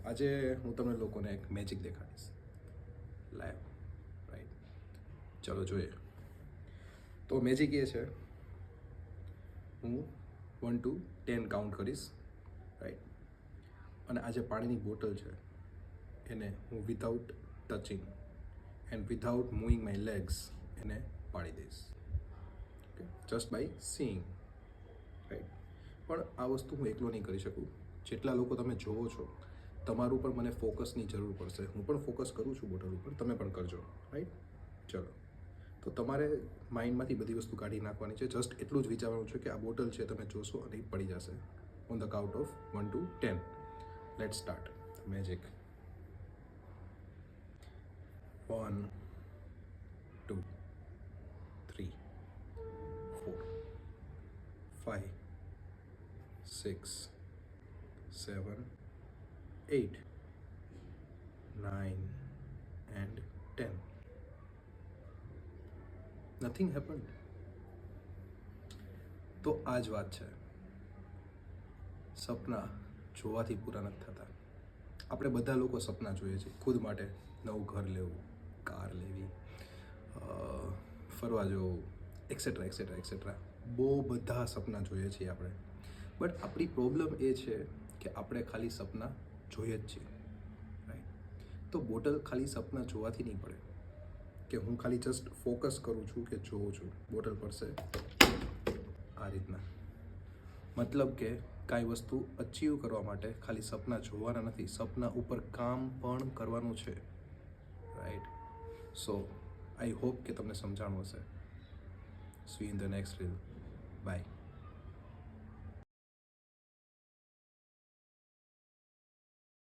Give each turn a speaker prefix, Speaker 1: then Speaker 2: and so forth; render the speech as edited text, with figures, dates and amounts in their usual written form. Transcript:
Speaker 1: આજે હું તમને લોકોને એક મેજિક દેખાડીશ લાઈવ, રાઈટ? ચલો જોઈએ. તો મેજિક એ છે, હું 1 to 10 કાઉન્ટ કરીશ, રાઈટ? અને આ જે પાણીની બોટલ છે એને હું without touching and without moving my legs એને પાડી દઈશ, okay? Just by seeing, right? પણ આ વસ્તુ હું એકલો નહીં કરી શકું. જેટલા લોકો તમે જોવો છો તમારું પણ મને ફોકસની જરૂર પડશે. હું પણ ફોકસ કરું છું બોટલ ઉપર, તમે પણ કરજો, રાઈટ? ચલો, તો તમારે માઇન્ડમાંથી બધી વસ્તુ કાઢી નાખવાની છે. જસ્ટ એટલું જ વિચારવાનું છે કે આ બોટલ છે, તમે જોશો અને એ પડી જશે. On the count of 1 to 10, let's start magic. 1 2 3 4 5 6 7 8 9 and 10. Nothing happened. તો આ જ વાત છે, સપના જોવાથી પૂરા નથી થતા. આપણે બધા લોકો સપના જોઈએ છે ખુદ માટે. નવું ઘર લેવું, કાર લેવી, ફરવા જવું, એક્સેટ્રા એક્સેટ્રા એક્સેટ્રા. બહુ બધા સપના જોઈએ છીએ આપણે. બટ આપણી પ્રોબ્લેમ એ છે કે આપણે ખાલી સપના જોઈએ જ છીએ, રાઈટ? તો બોટલ ખાલી સપના જોવાથી નહીં પડે, કે હું ખાલી જસ્ટ ફોકસ કરું છું કે જોઉં છું, બોટલ પડશે આ રીતના. મતલબ કે કાંઈ વસ્તુ અચીવ કરવા માટે ખાલી સપના જોવાના નથી, સપના ઉપર કામ પણ કરવાનું છે, રાઈટ? સો આઈ હોપ કે તમને સમજાણું હશે. See in the next reel. By.